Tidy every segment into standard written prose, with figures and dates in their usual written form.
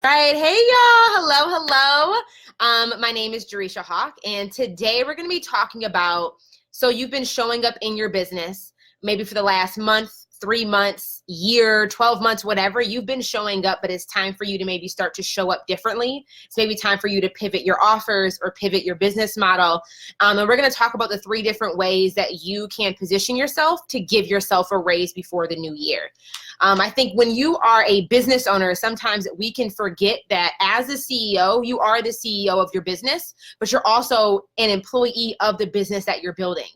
All right, hey y'all, hello. My name is Jerusha Hawk, and today we're going to be talking about, so you've been showing up in your business, maybe for the last month, 3 months, year, 12 months, whatever, you've been showing up, but it's time for you to maybe start to show up differently. It's maybe time for you to pivot your offers or pivot your business model. And we're going to talk about the 3 different ways that you can position yourself to give yourself a raise before the new year. I think when you are a business owner, sometimes we can forget that as a CEO, you are the CEO of your business, but you're also an employee of the business that you're building.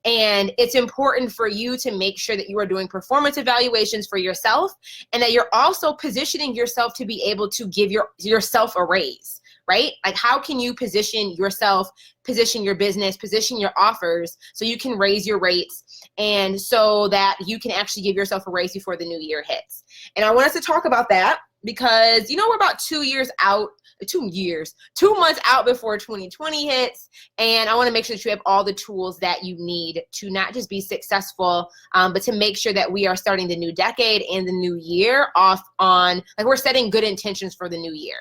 And it's important for you to make sure that you are doing performance evaluations for yourself and that you're also positioning yourself to be able to give yourself a raise, right? Like, how can you position yourself, position your business, position your offers so you can raise your rates and so that you can actually give yourself a raise before the new year hits. And I want us to talk about that because, we're about 2 months out before 2020 hits. And I want to make sure that you have all the tools that you need to not just be successful, but to make sure that we are starting the new decade and the new year off on, like, we're setting good intentions for the new year.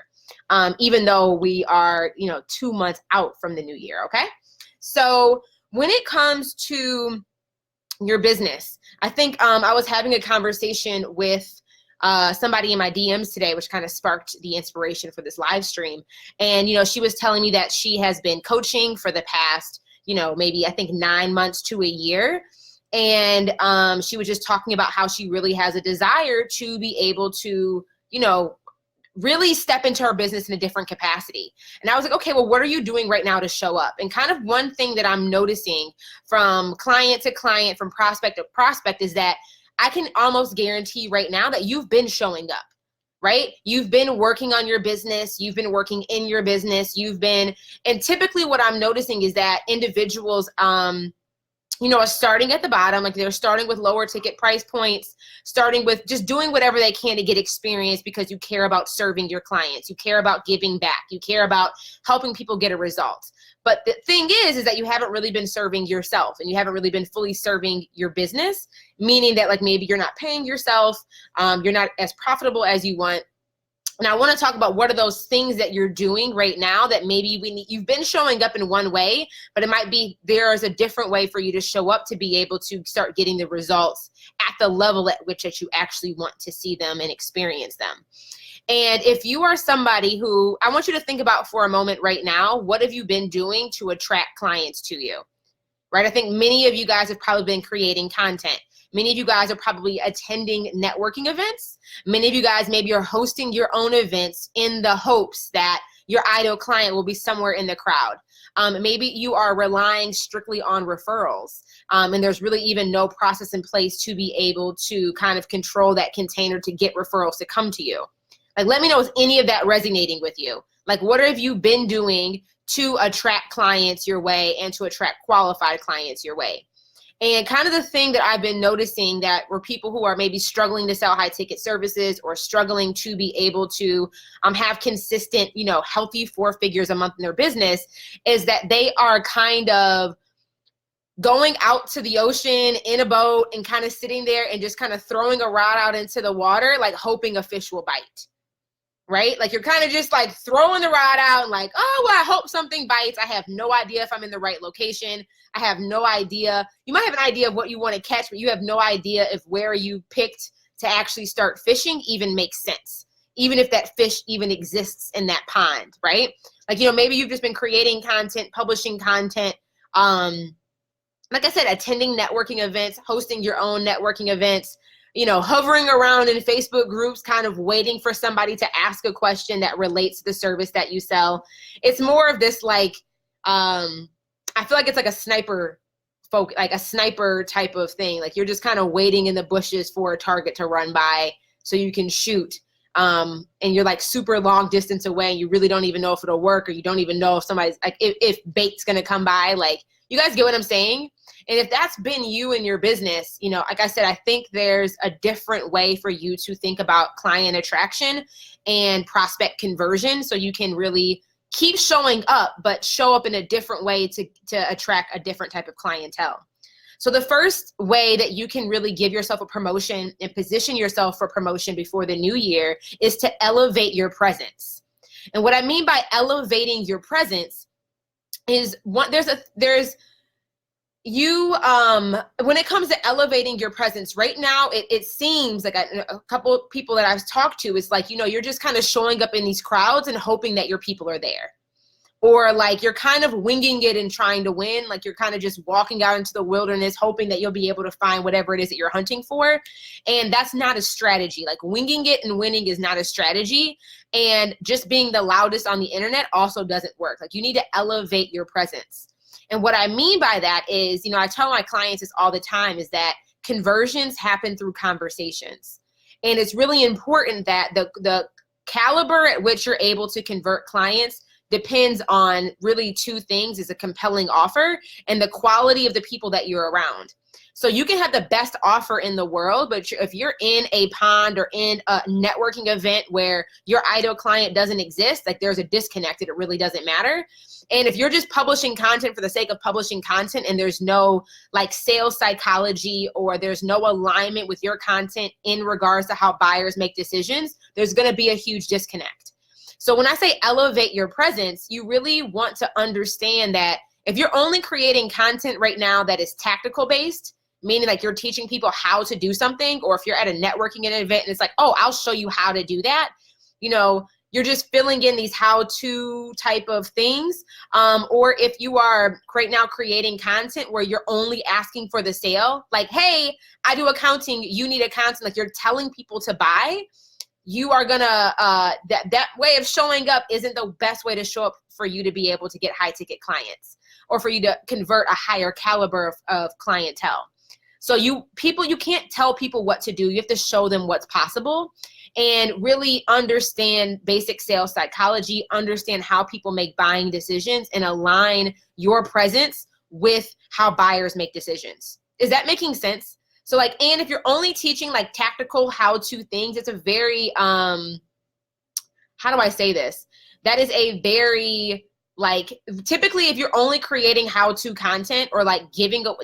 Even though we are, 2 months out from the new year, okay? So when it comes to your business, I think I was having a conversation with somebody in my DMs today, which kind of sparked the inspiration for this live stream. And, she was telling me that she has been coaching for the past, maybe I think 9 months to a year. And she was just talking about how she really has a desire to be able to, really step into her business in a different capacity. And I was like, okay, well, what are you doing right now to show up? And kind of one thing that I'm noticing from client to client, from prospect to prospect, is that I can almost guarantee right now that you've been showing up, right? You've been working on your business. You've been working in your business. And typically what I'm noticing is that individuals, are starting at the bottom, like they're starting with lower ticket price points, starting with just doing whatever they can to get experience because you care about serving your clients. You care about giving back. You care about helping people get a result. But the thing is that you haven't really been serving yourself and you haven't really been fully serving your business, meaning that, like, maybe you're not paying yourself, you're not as profitable as you want. And I want to talk about what are those things that you're doing right now that maybe you've been showing up in one way, but it might be there is a different way for you to show up to be able to start getting the results at the level at which that you actually want to see them and experience them. And if you are somebody who, I want you to think about for a moment right now, what have you been doing to attract clients to you, right? I think many of you guys have probably been creating content. Many of you guys are probably attending networking events. Many of you guys maybe are hosting your own events in the hopes that your ideal client will be somewhere in the crowd. Maybe you are relying strictly on referrals, and there's really even no process in place to be able to kind of control that container to get referrals to come to you. Like, let me know, is any of that resonating with you? Like, what have you been doing to attract clients your way and to attract qualified clients your way? And kind of the thing that I've been noticing that were people who are maybe struggling to sell high ticket services or struggling to be able to have consistent, healthy 4 figures a month in their business is that they are kind of going out to the ocean in a boat and kind of sitting there and just kind of throwing a rod out into the water, like hoping a fish will bite. Right? Like, you're kind of just like throwing the rod out and like, oh, well, I hope something bites. I have no idea if I'm in the right location. I have no idea. You might have an idea of what you want to catch, but you have no idea if where you picked to actually start fishing even makes sense, even if that fish even exists in that pond, right? Like, maybe you've just been creating content, publishing content, like I said, attending networking events, hosting your own networking events, hovering around in Facebook groups, kind of waiting for somebody to ask a question that relates to the service that you sell. It's more of this, like, I feel like it's like a sniper type of thing. Like, you're just kind of waiting in the bushes for a target to run by so you can shoot. And you're like super long distance away and you really don't even know if it'll work, or you don't even know if somebody's like, if bait's going to come by. Like, you guys get what I'm saying? And if that's been you in your business, like I said, I think there's a different way for you to think about client attraction and prospect conversion so you can really keep showing up, but show up in a different way to attract a different type of clientele. So the first way that you can really give yourself a promotion and position yourself for promotion before the new year is to elevate your presence. And what I mean by elevating your presence is when it comes to elevating your presence right now, it seems like a couple of people that I've talked to, it's like, you're just kind of showing up in these crowds and hoping that your people are there. Or like you're kind of winging it and trying to win. Like you're kind of just walking out into the wilderness, hoping that you'll be able to find whatever it is that you're hunting for. And that's not a strategy. Like winging it and winning is not a strategy. And just being the loudest on the internet also doesn't work. Like you need to elevate your presence. And what I mean by that is, I tell my clients this all the time, is that conversions happen through conversations. And it's really important that the caliber at which you're able to convert clients depends on really two things: is a compelling offer and the quality of the people that you're around. So you can have the best offer in the world, but if you're in a pond or in a networking event where your ideal client doesn't exist, like there's a disconnect and it really doesn't matter. And if you're just publishing content for the sake of publishing content and there's no like sales psychology or there's no alignment with your content in regards to how buyers make decisions, there's going to be a huge disconnect. So when I say elevate your presence, you really want to understand that if you're only creating content right now that is tactical based, meaning like you're teaching people how to do something, or if you're at a networking event and it's like, oh, I'll show you how to do that, you're just filling in these how-to type of things. Or if you are right now creating content where you're only asking for the sale, like, hey, I do accounting, you need accounting, like you're telling people to buy, you are gonna, that way of showing up isn't the best way to show up for you to be able to get high ticket clients or for you to convert a higher caliber of clientele. So you can't tell people what to do. You have to show them what's possible and really understand basic sales psychology, understand how people make buying decisions, and align your presence with how buyers make decisions. Is that making sense? So and if you're only teaching like tactical how-to things, it's a very, how do I say this? That is a very, typically if you're only creating how-to content or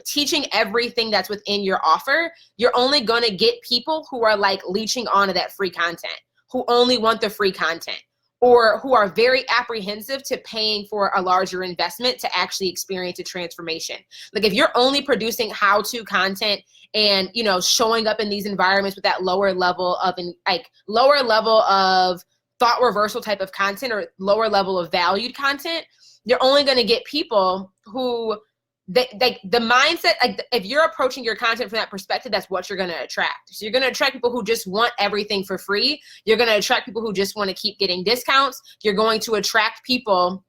teaching everything that's within your offer, you're only going to get people who are leeching onto that free content, who only want the free content, or who are very apprehensive to paying for a larger investment to actually experience a transformation. Like if you're only producing how-to content and, showing up in these environments with that lower level of thought reversal type of content or lower level of valued content, you're only going to get people who the mindset, if you're approaching your content from that perspective, that's what you're going to attract. So you're going to attract people who just want everything for free. You're going to attract people who just want to keep getting discounts. You're going to attract people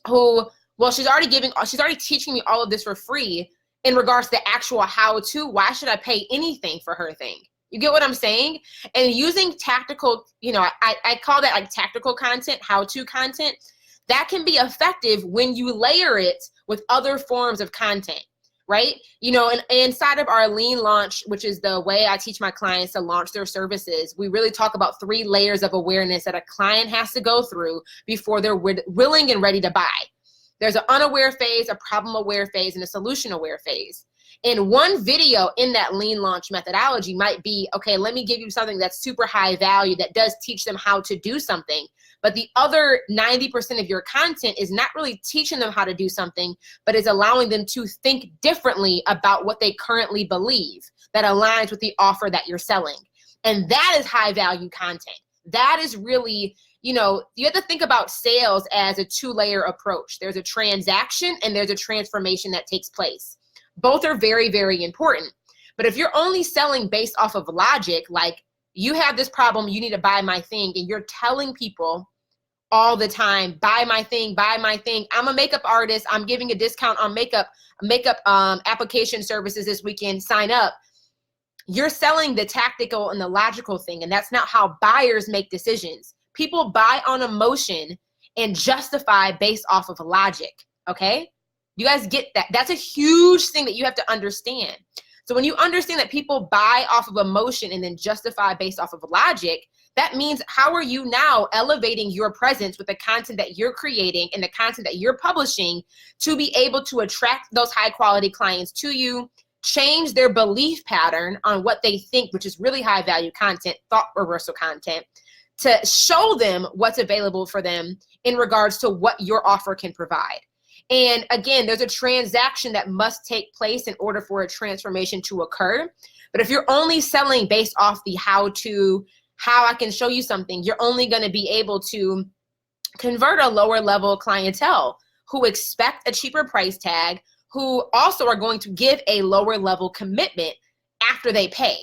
who, well, she's already teaching me all of this for free in regards to the actual how-to. Why should I pay anything for her thing? You get what I'm saying? And using tactical, I call that tactical content, how-to content, that can be effective when you layer it with other forms of content, right? And inside of our lean launch, which is the way I teach my clients to launch their services, we really talk about 3 layers of awareness that a client has to go through before they're willing and ready to buy. There's an unaware phase, a problem aware phase, and a solution aware phase. And one video in that lean launch methodology might be, okay, let me give you something that's super high value that does teach them how to do something. But the other 90% of your content is not really teaching them how to do something, but is allowing them to think differently about what they currently believe that aligns with the offer that you're selling. And that is high value content. That is really, you have to think about sales as a 2-layer approach. There's a transaction and there's a transformation that takes place. Both are very, very important. But if you're only selling based off of logic, like you have this problem, you need to buy my thing, and you're telling people all the time, buy my thing, buy my thing. I'm a makeup artist. I'm giving a discount on makeup application services this weekend. Sign up. You're selling the tactical and the logical thing, and that's not how buyers make decisions. People buy on emotion and justify based off of logic, okay? You guys get that? That's a huge thing that you have to understand. So when you understand that people buy off of emotion and then justify based off of logic, that means how are you now elevating your presence with the content that you're creating and the content that you're publishing to be able to attract those high quality clients to you, change their belief pattern on what they think, which is really high value content, thought reversal content, to show them what's available for them in regards to what your offer can provide. And again, there's a transaction that must take place in order for a transformation to occur. But if you're only selling based off the how I can show you something, you're only going to be able to convert a lower level clientele who expect a cheaper price tag, who also are going to give a lower level commitment after they pay,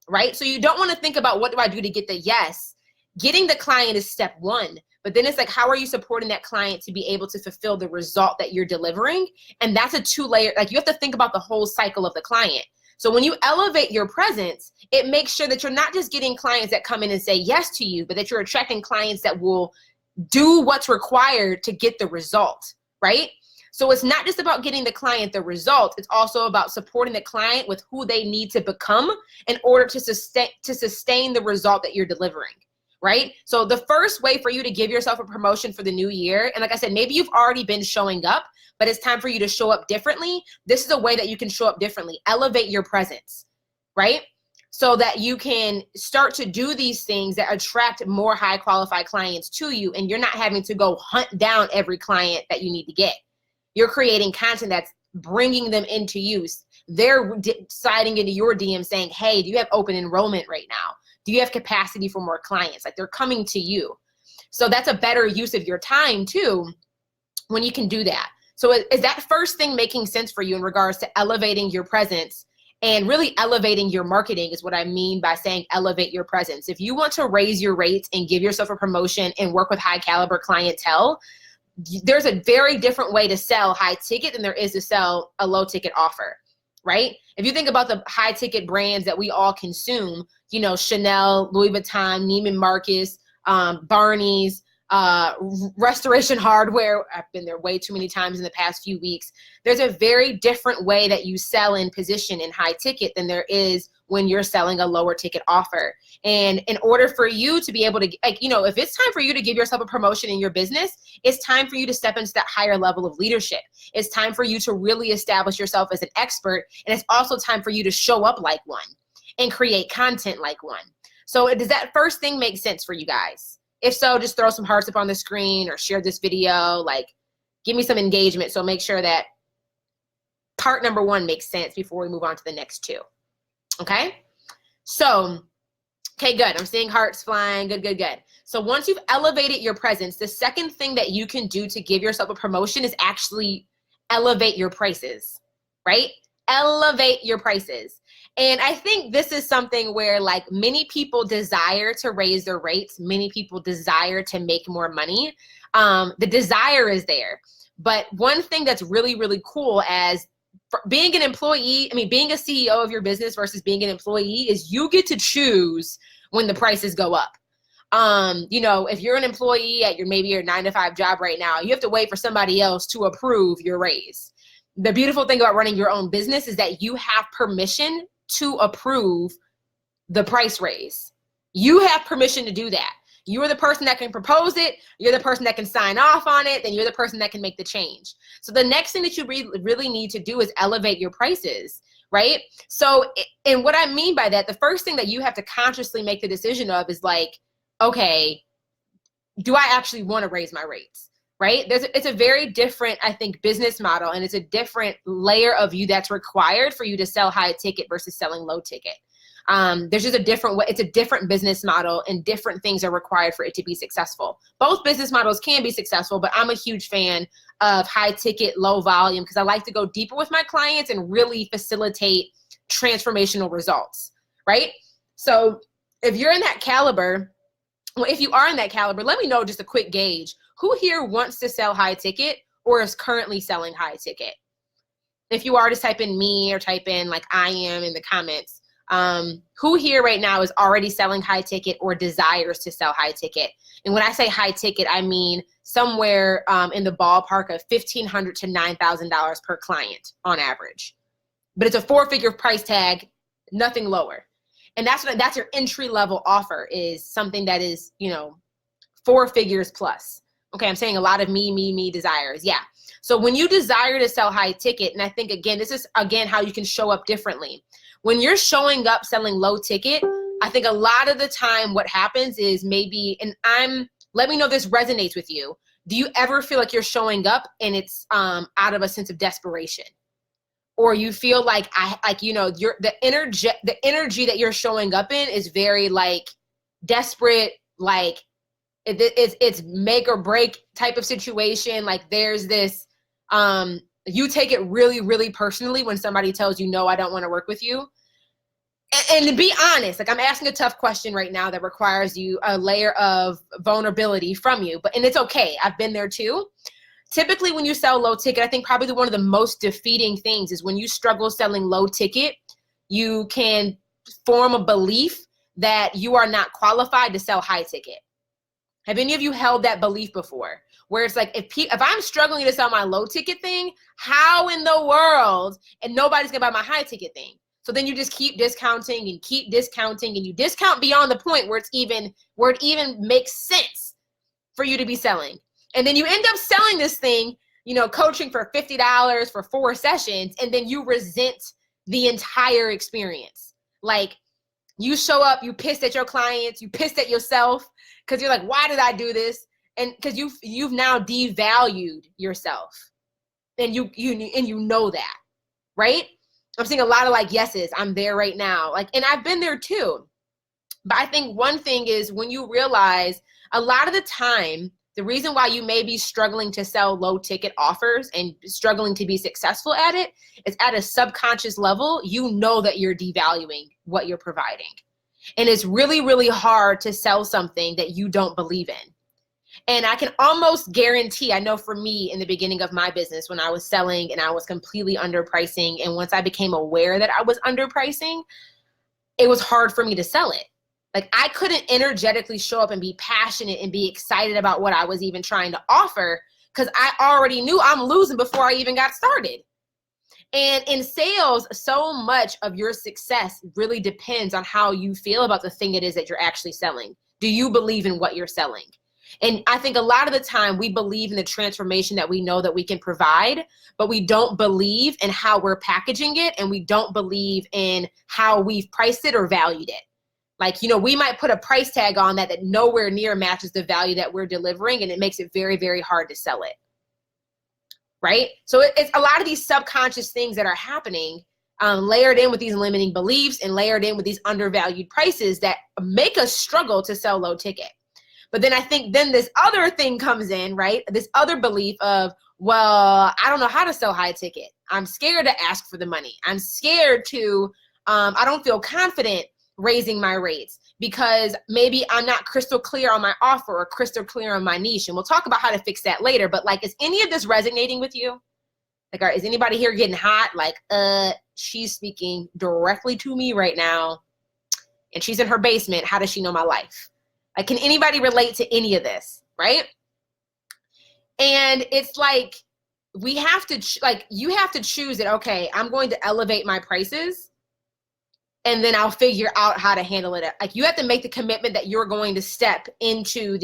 right? So you don't want to think about what do I do to get the yes. Getting the client is step one, but then it's like, how are you supporting that client to be able to fulfill the result that you're delivering? And that's a two-layer, like you have to think about the whole cycle of the client. So when you elevate your presence, it makes sure that you're not just getting clients that come in and say yes to you, but that you're attracting clients that will do what's required to get the result, right? So it's not just about getting the client the result. It's also about supporting the client with who they need to become in order to sustain the result that you're delivering, right? So the first way for you to give yourself a promotion for the new year, and like I said, maybe you've already been showing up, but it's time for you to show up differently. This is a way that you can show up differently. Elevate your presence, right? So that you can start to do these things that attract more high qualified clients to you, and you're not having to go hunt down every client that you need to get. You're creating content that's bringing them into use. They're sliding into your DM saying, hey, do you have open enrollment right now? Do you have capacity for more clients? Like, they're coming to you. So that's a better use of your time too, when you can do that. So is that first thing making sense for you in regards to elevating your presence and really elevating your marketing is what I mean by saying elevate your presence. If you want to raise your rates and give yourself a promotion and work with high caliber clientele, there's a very different way to sell high ticket than there is to sell a low ticket offer, right? If you think about the high ticket brands that we all consume, you know, Chanel, Louis Vuitton, Neiman Marcus, Barney's, Restoration Hardware. I've been there way too many times in the past few weeks. There's a very different way that you sell in position in high ticket than there is when you're selling a lower ticket offer. And in order for you to be able to, like, you know, if it's time for you to give yourself a promotion in your business, it's time for you to step into that higher level of leadership. It's time for you to really establish yourself as an expert. And it's also time for you to show up like one and create content like one. So does that first thing make sense for you guys? If so, just throw some hearts up on the screen or share this video, like give me some engagement. So make sure that part number one makes sense before we move on to the next two. Okay? So, okay, good. I'm seeing hearts flying. Good, good, good. So once you've elevated your presence, the second thing that you can do to give yourself a promotion is actually elevate your prices, right? Elevate your prices. And I think this is something where, like, many people desire to raise their rates. Many people desire to make more money. The desire is there. But one thing that's really, really cool as being an employee, I mean, being a CEO of your business versus being an employee is you get to choose when the prices go up. You know, if you're an employee at maybe your 9-to-5 job right now, you have to wait for somebody else to approve your raise. The beautiful thing about running your own business is that you have permission to approve the price raise. You have permission to do that. You're the person that can propose it. You're the person that can sign off on it. Then you're the person that can make the change. So the next thing that you really need to do is elevate your prices, right? So, and what I mean by that, the first thing that you have to consciously make the decision of is like, okay, do I actually want to raise my rates? Right? It's a very different, I think, business model, and it's a different layer of you that's required for you to sell high ticket versus selling low ticket. There's just a different way. It's a different business model, and different things are required for it to be successful. Both business models can be successful, but I'm a huge fan of high ticket, low volume, because I like to go deeper with my clients and really facilitate transformational results, right? So if you're in that caliber, well, if you are in that caliber, let me know just a quick gauge. Who here wants to sell high ticket or is currently selling high ticket? If you are, just type in me or type in like I am in the comments. Who here right now is already selling high ticket or desires to sell high ticket? And when I say high ticket, I mean somewhere in the ballpark of $1,500 to $9,000 per client on average. But it's a 4-figure price tag, nothing lower. And that's your entry level offer, is something that is, you know, 4 figures plus. Okay, I'm saying a lot of me desires. Yeah. So when you desire to sell high ticket, and I think, again, this is, again, how you can show up differently. When you're showing up selling low ticket, I think a lot of the time what happens is maybe, and let me know if this resonates with you. Do you ever feel like you're showing up and it's out of a sense of desperation? Or you feel like the energy that you're showing up in is very like desperate, like it's make or break type of situation. Like there's this, you take it really, really personally when somebody tells you, no, I don't want to work with you. And to be honest, like I'm asking a tough question right now that requires you a layer of vulnerability from you, and it's okay. I've been there too. Typically when you sell low ticket, I think probably one of the most defeating things is when you struggle selling low ticket, you can form a belief that you are not qualified to sell high ticket. Have any of you held that belief before? Where it's like, if I'm struggling to sell my low ticket thing, how in the world, and nobody's gonna buy my high ticket thing? So then you just keep discounting and you discount beyond the point where it even makes sense for you to be selling. And then you end up selling this thing, coaching for $50 for 4 sessions, and then you resent the entire experience. Like you show up, you pissed at your clients, you pissed at yourself, because you're like, why did I do this? And because you've now devalued yourself, and you know that, right? I'm seeing a lot of like yeses. I'm there right now. Like, and I've been there too. But I think one thing is when you realize a lot of the time, the reason why you may be struggling to sell low ticket offers and struggling to be successful at it is at a subconscious level, you know that you're devaluing what you're providing. And it's really, really hard to sell something that you don't believe in. And I can almost guarantee, I know for me in the beginning of my business when I was selling and I was completely underpricing, and once I became aware that I was underpricing, it was hard for me to sell it. Like I couldn't energetically show up and be passionate and be excited about what I was even trying to offer because I already knew I'm losing before I even got started. And in sales, so much of your success really depends on how you feel about the thing it is that you're actually selling. Do you believe in what you're selling? And I think a lot of the time we believe in the transformation that we know that we can provide, but we don't believe in how we're packaging it, and we don't believe in how we've priced it or valued it. Like, we might put a price tag on that nowhere near matches the value that we're delivering, and it makes it very, very hard to sell it. Right? So it's a lot of these subconscious things that are happening, layered in with these limiting beliefs and layered in with these undervalued prices that make us struggle to sell low ticket. But then I think then this other thing comes in, right? This other belief of, well, I don't know how to sell high ticket. I'm scared to ask for the money. I'm scared to, I don't feel confident raising my rates because maybe I'm not crystal clear on my offer or crystal clear on my niche. And we'll talk about how to fix that later. But like, is any of this resonating with you? Like, is anybody here getting hot? Like, she's speaking directly to me right now and she's in her basement. How does she know my life? Like, can anybody relate to any of this? Right? And it's like, you have to choose it. Okay, I'm going to elevate my prices and then I'll figure out how to handle it. Like, you have to make the commitment that you're going to step into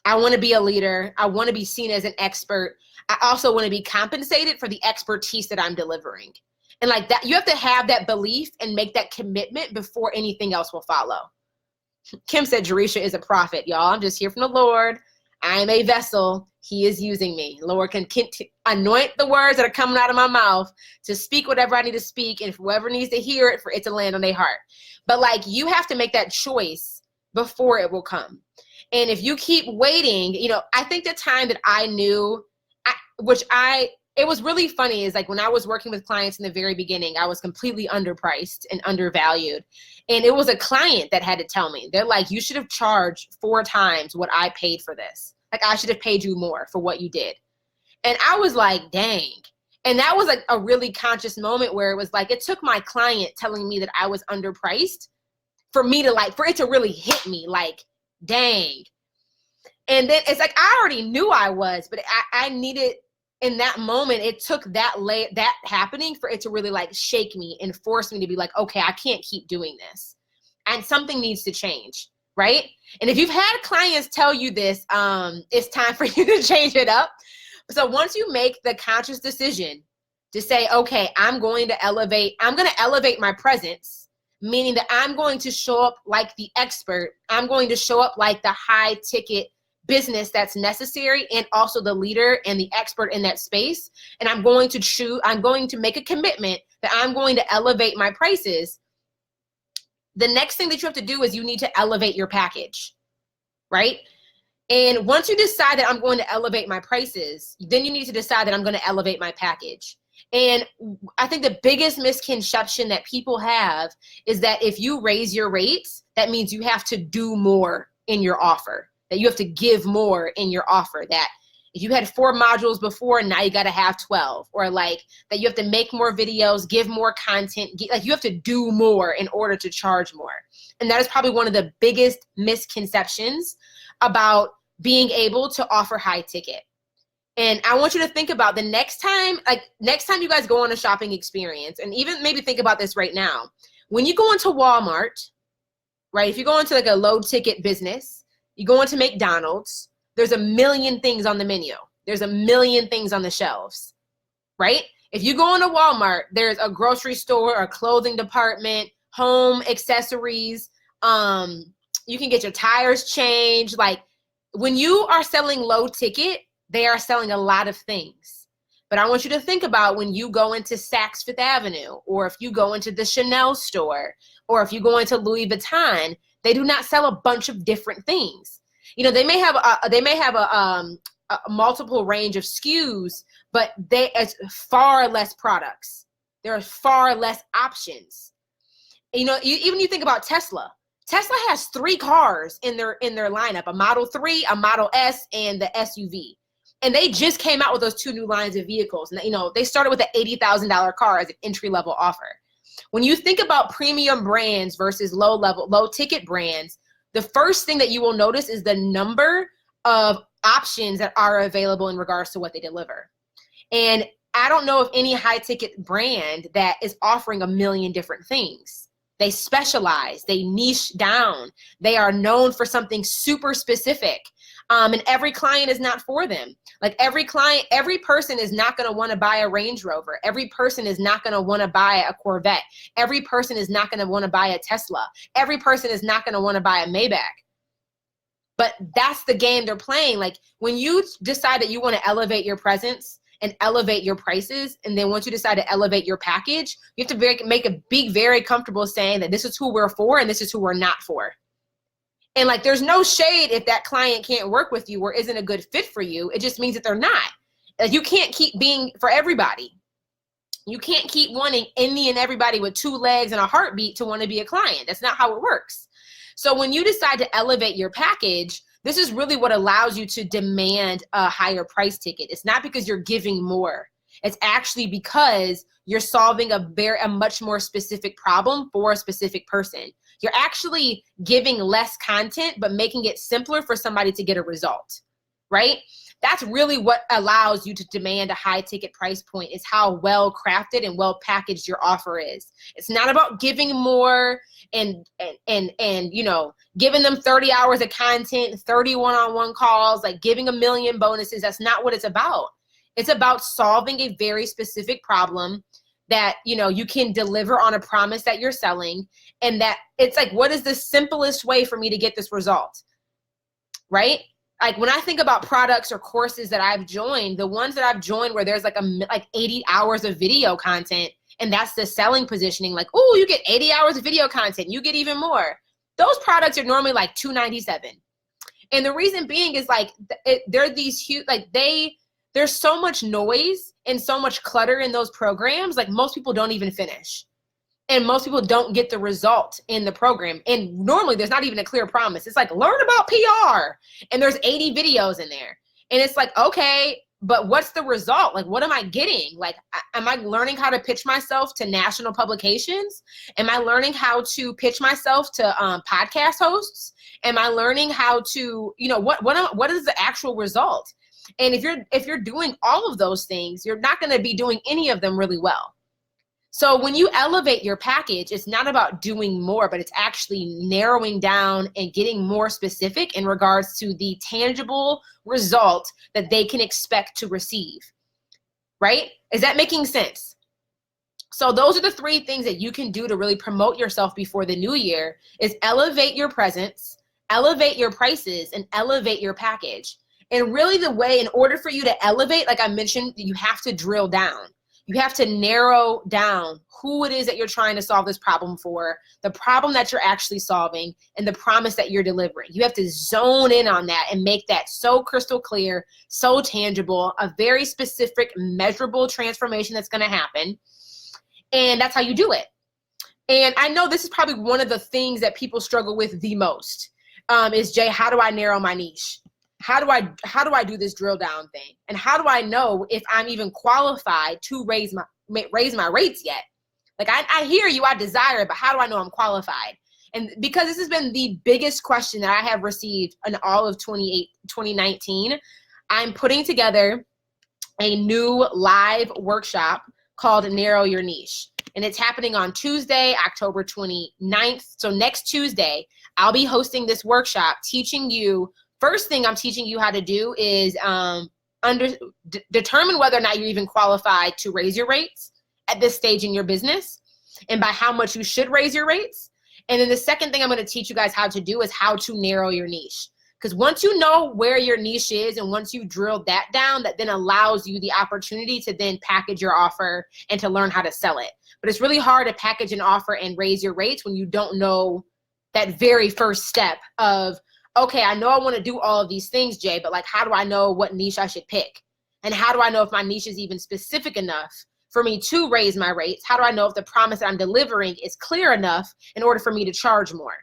I want to be a leader. I want to be seen as an expert. I also want to be compensated for the expertise that I'm delivering. And like that, you have to have that belief and make that commitment before anything else will follow. Kim said, Jerusha is a prophet, y'all. I'm just here from the Lord. I am a vessel. He is using me. Lord can anoint the words that are coming out of my mouth to speak whatever I need to speak, and whoever needs to hear it, for it to land on their heart. But like, you have to make that choice before it will come. And if you keep waiting, I think the time that I knew, it was really funny is like when I was working with clients in the very beginning, I was completely underpriced and undervalued. And it was a client that had to tell me, they're like, you should have charged 4 times what I paid for this. Like, I should have paid you more for what you did. And I was like, dang. And that was like a really conscious moment where it was like, it took my client telling me that I was underpriced for it to really hit me like, dang. And then it's like, I already knew I was, but I needed, in that moment, it took that happening for it to really like shake me and force me to be like, okay, I can't keep doing this. And something needs to change. right? And if you've had clients tell you this, it's time for you to change it up. So once you make the conscious decision to say, okay, I'm going to elevate my presence, meaning that I'm going to show up like the expert. I'm going to show up like the high ticket business that's necessary, and also the leader and the expert in that space. And I'm going to make a commitment that I'm going to elevate my prices. The next thing that you have to do is you need to elevate your package, right? And once you decide that I'm going to elevate my prices, then you need to decide that I'm going to elevate my package. And I think the biggest misconception that people have is that if you raise your rates, that means you have to do more in your offer, that you have to give more in your offer, that if you had 4 modules before, now you got to have 12, or like that you have to make more videos, give more content, like you have to do more in order to charge more. And that is probably one of the biggest misconceptions about being able to offer high ticket. And I want you to think about the next time you guys go on a shopping experience, and even maybe think about this right now. When you go into Walmart, right? If you go into like a low ticket business, you go into McDonald's, there's a million things on the menu. There's a million things on the shelves, right? If you go into Walmart, there's a grocery store, a clothing department, home accessories. You can get your tires changed. Like when you are selling low ticket, they are selling a lot of things. But I want you to think about when you go into Saks Fifth Avenue, or if you go into the Chanel store, or if you go into Louis Vuitton, they do not sell a bunch of different things. You know, they may have a multiple range of SKUs, but it's far less products. There are far less options. You know, you think about Tesla. Tesla has 3 cars in their lineup: a Model 3, a Model S, and the SUV. And they just came out with those 2 new lines of vehicles. And you know, they started with an $80,000 car as an entry-level offer. When you think about premium brands versus low ticket brands, the first thing that you will notice is the number of options that are available in regards to what they deliver. And I don't know of any high ticket brand that is offering a million different things. They specialize, they niche down. They are known for something super specific. And every client is not for them. Like every person is not going to want to buy a Range Rover. Every person is not going to want to buy a Corvette. Every person is not going to want to buy a Tesla. Every person is not going to want to buy a Maybach. But that's the game they're playing. Like when you decide that you want to elevate your presence and elevate your prices, and then once you decide to elevate your package, you have to be very comfortable saying that this is who we're for and this is who we're not for. And like, there's no shade if that client can't work with you or isn't a good fit for you. It just means that they're not. Like, you can't keep being for everybody. You can't keep wanting any and everybody with 2 legs and a heartbeat to want to be a client. That's not how it works. So when you decide to elevate your package, this is really what allows you to demand a higher price ticket. It's not because you're giving more. It's actually because you're solving a much more specific problem for a specific person. You're actually giving less content, but making it simpler for somebody to get a result, right? That's really what allows you to demand a high ticket price point, is how well crafted and well packaged your offer is. It's not about giving more and you know, giving them 30 hours of content, 30 one-on-one calls, like giving a million bonuses. That's not what it's about. It's about solving a very specific problem that, you know, you can deliver on a promise that you're selling, and that it's like, what is the simplest way for me to get this result, right? Like when I think about products or courses that I've joined, the ones that I've joined where there's like 80 hours of video content, and that's the selling positioning, like, oh, you get 80 hours of video content, you get even more. Those products are normally like $297. And the reason being is like, they're these huge, like there's so much noise and so much clutter in those programs. Like most people don't even finish. And most people don't get the result in the program. And normally there's not even a clear promise. It's like, learn about PR. And there's 80 videos in there. And it's like, okay, but what's the result? Like, what am I getting? Like, am I learning how to pitch myself to national publications? Am I learning how to pitch myself to podcast hosts? Am I learning how to, you know, what is the actual result? And if you're doing all of those things, you're not going to be doing any of them really well. So when you elevate your package, it's not about doing more, but it's actually narrowing down and getting more specific in regards to the tangible result that they can expect to receive, right? Is that making sense? So those are the 3 things that you can do to really promote yourself before the new year is elevate your presence, elevate your prices, and elevate your package. And really the way, in order for you to elevate, like I mentioned, you have to drill down. You have to narrow down who it is that you're trying to solve this problem for, the problem that you're actually solving, and the promise that you're delivering. You have to zone in on that and make that so crystal clear, so tangible, a very specific, measurable transformation that's going to happen. And that's how you do it. And I know this is probably one of the things that people struggle with the most is, Jay, how do I narrow my niche? How do I do this drill down thing? And how do I know if I'm even qualified to raise my rates yet? Like I hear you, I desire it, but how do I know I'm qualified? And because this has been the biggest question that I have received in all of 2019, I'm putting together a new live workshop called Narrow Your Niche. And it's happening on Tuesday, October 29th. So next Tuesday, I'll be hosting this workshop teaching you. First thing I'm teaching you how to do is determine whether or not you're even qualified to raise your rates at this stage in your business and by how much you should raise your rates. And then the second thing I'm going to teach you guys how to do is how to narrow your niche. Because once you know where your niche is and once you drill that down, that then allows you the opportunity to then package your offer and to learn how to sell it. But it's really hard to package an offer and raise your rates when you don't know that very first step of, okay, I know I want to do all of these things, Jay, but like, how do I know what niche I should pick? And how do I know if my niche is even specific enough for me to raise my rates? How do I know if the promise that I'm delivering is clear enough in order for me to charge more?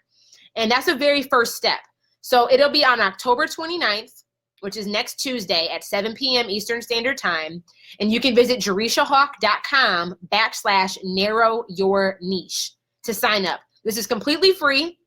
And that's a very first step. So it'll be on October 29th, which is next Tuesday at 7 p.m. Eastern Standard Time. And you can visit jerushahawk.com/narrow-your-niche to sign up. This is completely free.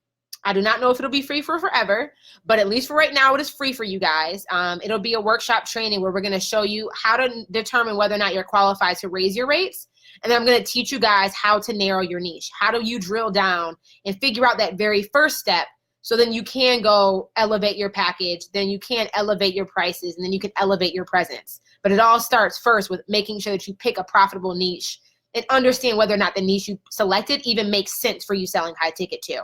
I do not know if it'll be free for forever, but at least for right now, it is free for you guys. It'll be a workshop training where we're going to show you how to determine whether or not you're qualified to raise your rates. And then I'm going to teach you guys how to narrow your niche. How do you drill down and figure out that very first step so then you can go elevate your package, then you can elevate your prices, and then you can elevate your presence. But it all starts first with making sure that you pick a profitable niche and understand whether or not the niche you selected even makes sense for you selling high ticket too.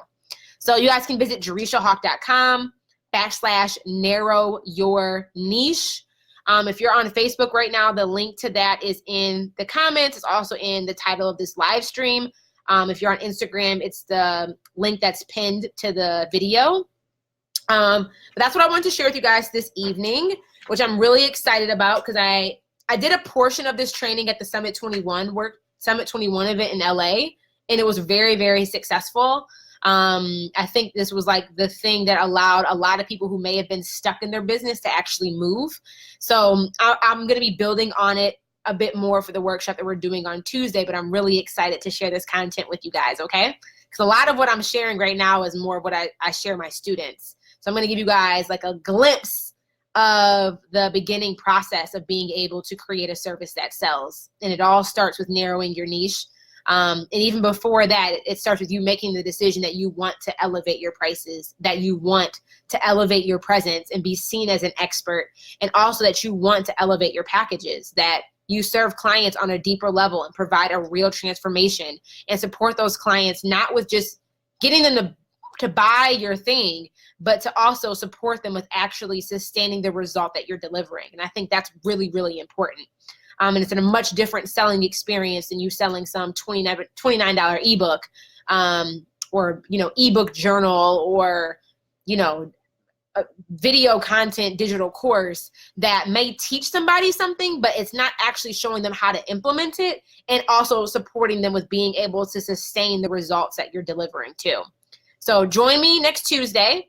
So you guys can visit jerushahawk.com/narrow-your-niche. If you're on Facebook right now, the link to that is in the comments. It's also in the title of this live stream. If you're on Instagram, it's the link that's pinned to the video. But that's what I wanted to share with you guys this evening, which I'm really excited about because I did a portion of this training at the Summit 21 event in LA, and it was very, very successful. I think this was like the thing that allowed a lot of people who may have been stuck in their business to actually move. So I'm going to be building on it a bit more for the workshop that we're doing on Tuesday, but I'm really excited to share this content with you guys, okay? Because a lot of what I'm sharing right now is more of what I share my students. So I'm going to give you guys like a glimpse of the beginning process of being able to create a service that sells. And it all starts with narrowing your niche. And even before that, it starts with you making the decision that you want to elevate your prices, that you want to elevate your presence and be seen as an expert, and also that you want to elevate your packages, that you serve clients on a deeper level and provide a real transformation and support those clients, not with just getting them to buy your thing, but to also support them with actually sustaining the result that you're delivering. And I think that's really, really important. And it's a much different selling experience than you selling some $29 ebook, or, ebook journal, or, a video content digital course that may teach somebody something, but it's not actually showing them how to implement it, and also supporting them with being able to sustain the results that you're delivering too. So join me next Tuesday.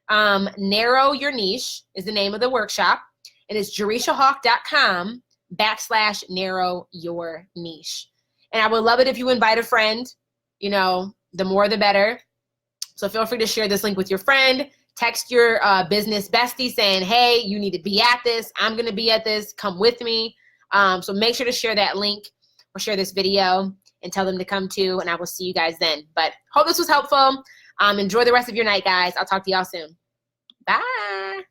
Narrow Your Niche is the name of the workshop. It is jerushahawk.com/narrow-your-niche. And I would love it if you invite a friend. The more the better. So feel free to share this link with your friend. Text your business bestie saying, hey, you need to be at this. I'm going to be at this. Come with me. So make sure to share that link or share this video. and tell them to come too, and I will see you guys then. But hope this was helpful. Enjoy the rest of your night, guys. I'll talk to y'all soon. Bye.